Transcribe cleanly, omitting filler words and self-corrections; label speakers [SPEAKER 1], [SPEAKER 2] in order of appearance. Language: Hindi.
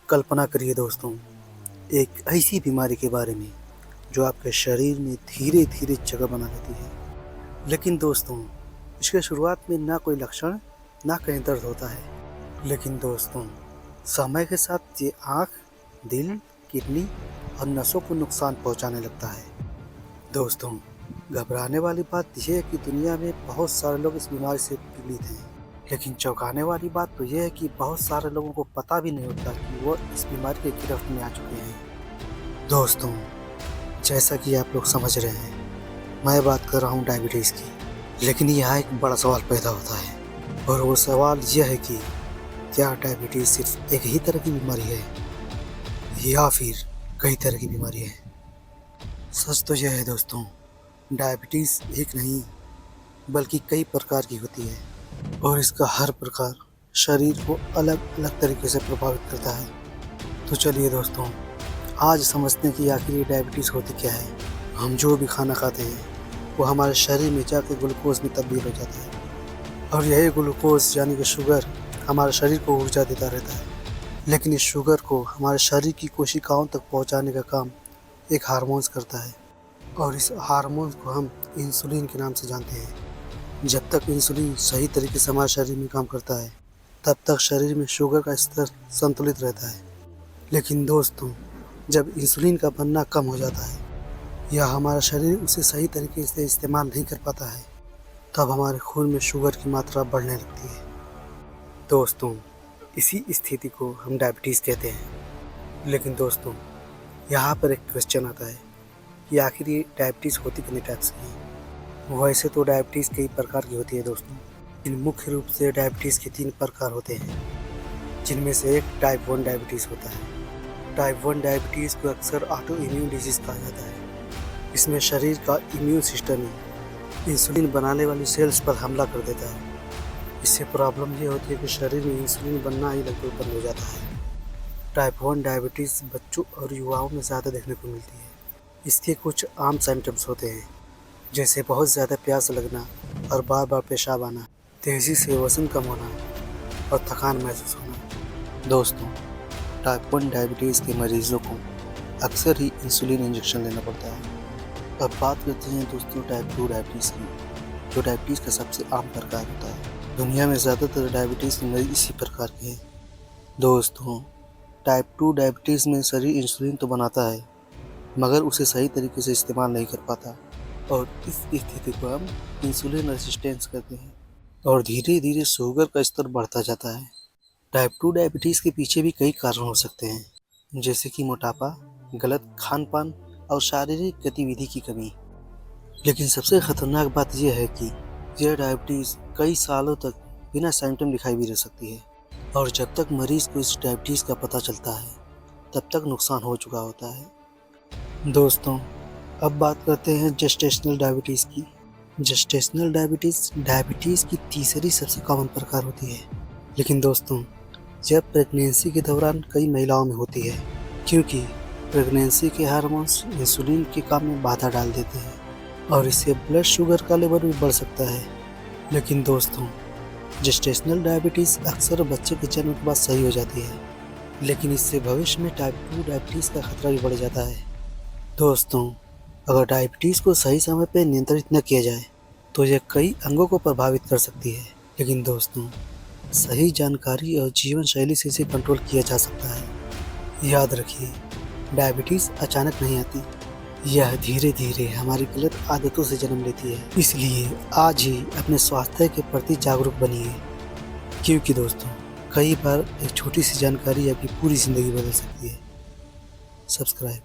[SPEAKER 1] कल्पना करिए दोस्तों, एक ऐसी बीमारी के बारे में जो आपके शरीर में धीरे-धीरे जगह बना लेती है। लेकिन दोस्तों, इसके शुरुआत में ना कोई लक्षण, ना कहीं दर्द होता है। लेकिन दोस्तों, समय के साथ ये आँख, दिल, किडनी और नसों को नुकसान पहुँचाने लगता है। दोस्तों, घबराने वाली बात यह है कि दुनिया में बहुत सारे लोग इस बीमारी से पीड़ित हैं। लेकिन चौंकाने वाली बात तो यह है कि बहुत सारे लोगों को पता भी नहीं होता कि वो इस बीमारी के गिरफ्त में आ चुके हैं। दोस्तों, जैसा कि आप लोग समझ रहे हैं, मैं बात कर रहा हूँ डायबिटीज़ की। लेकिन यहाँ एक बड़ा सवाल पैदा होता है, और वो सवाल यह है कि क्या डायबिटीज़ सिर्फ एक ही तरह की बीमारी है या फिर कई तरह की बीमारी है। सच तो यह है दोस्तों, डायबिटीज़ एक नहीं बल्कि कई प्रकार की होती है, और इसका हर प्रकार शरीर को अलग अलग तरीके से प्रभावित करता है। तो चलिए दोस्तों, आज समझते हैं कि आखिर ये डायबिटीज़ होती क्या है। हम जो भी खाना खाते हैं वो हमारे शरीर में जाकर ग्लूकोज में तब्दील हो जाता है, और यही ग्लूकोज यानी कि शुगर हमारे शरीर को ऊर्जा देता रहता है। लेकिन इस शुगर को हमारे शरीर की कोशिकाओं तक पहुंचाने का काम एक हार्मोन्स करता है, और इस हार्मोन्स को हम इंसुलिन के नाम से जानते हैं। जब तक इंसुलिन सही तरीके से हमारे शरीर में काम करता है, तब तक शरीर में शुगर का स्तर संतुलित रहता है। लेकिन दोस्तों, जब इंसुलिन का बनना कम हो जाता है या हमारा शरीर उसे सही तरीके से इस्तेमाल नहीं कर पाता है, तब हमारे खून में शुगर की मात्रा बढ़ने लगती है। दोस्तों, इसी स्थिति को हम डायबिटीज़ कहते हैं। लेकिन दोस्तों, यहाँ पर एक क्वेश्चन आता है कि आखिर ये डायबिटीज़ होती कितने टाइप से है। वैसे तो डायबिटीज़ कई प्रकार की होती है दोस्तों, इन मुख्य रूप से डायबिटीज़ के 3 प्रकार होते हैं, जिनमें से एक टाइप 1 डायबिटीज़ होता है। टाइप 1 डायबिटीज़ को अक्सर ऑटो इम्यून डिजीज़ कहा जाता है। इसमें शरीर का इम्यून सिस्टम ही इंसुलिन बनाने वाली सेल्स पर हमला कर देता है। इससे प्रॉब्लम ये होती है कि शरीर में इंसुलिन बनना ही लगभग बंद हो जाता है। टाइप 1 डायबिटीज़ बच्चों और युवाओं में ज़्यादा देखने को मिलती है। इसके कुछ आम सिम्टम्स होते हैं, जैसे बहुत ज़्यादा प्यास लगना और बार बार पेशाब आना, तेज़ी से वज़न कम होना और थकान महसूस होना। दोस्तों, टाइप 1 डायबिटीज़ के मरीज़ों को अक्सर ही इंसुलिन इंजेक्शन लेना पड़ता है। अब बात करते हैं दोस्तों टाइप 2 डायबिटीज़ की, जो डायबिटीज़ का सबसे आम प्रकार होता है। दुनिया में ज़्यादातर डायबिटीज़ के मरीज़ इसी प्रकार के हैं। दोस्तों, टाइप 2 डायबिटीज़ में शरीर इंसुलिन तो बनाता है, मगर उसे सही तरीके से इस्तेमाल नहीं कर पाता, और इस स्थिति को हम इंसुलिन रेजिस्टेंस कहते हैं, और धीरे धीरे शुगर का स्तर बढ़ता जाता है। टाइप 2 डायबिटीज़ के पीछे भी कई कारण हो सकते हैं, जैसे कि मोटापा, गलत खान पान और शारीरिक गतिविधि की कमी। लेकिन सबसे खतरनाक बात यह है कि यह डायबिटीज़ कई सालों तक बिना सिम्टम दिखाई भी रह सकती है, और जब तक मरीज़ को इस डायबिटीज़ का पता चलता है, तब तक नुकसान हो चुका होता है। दोस्तों, अब बात करते हैं जेस्टेशनल डायबिटीज़ की। जेस्टेशनल डायबिटीज़ की तीसरी सबसे कॉमन प्रकार होती है। लेकिन दोस्तों, यह प्रेगनेंसी के दौरान कई महिलाओं में होती है, क्योंकि प्रेगनेंसी के हार्मोन्स इंसुलिन के काम में बाधा डाल देते हैं, और इससे ब्लड शुगर का लेवल भी बढ़ सकता है। लेकिन दोस्तों, जेस्टेशनल डायबिटीज़ अक्सर बच्चे के जन्म के बाद सही हो जाती है, लेकिन इससे भविष्य में टाइप 2 डायबिटीज़ का खतरा भी बढ़ जाता है। दोस्तों, अगर डायबिटीज़ को सही समय पर नियंत्रित न किया जाए तो यह कई अंगों को प्रभावित कर सकती है। लेकिन दोस्तों, सही जानकारी और जीवन शैली से इसे कंट्रोल किया जा सकता है। याद रखिए, डायबिटीज़ अचानक नहीं आती, यह धीरे धीरे हमारी गलत आदतों से जन्म लेती है। इसलिए आज ही अपने स्वास्थ्य के प्रति जागरूक बनिए, क्योंकि दोस्तों, कई बार एक छोटी सी जानकारी आपकी पूरी ज़िंदगी बदल सकती है। सब्सक्राइब।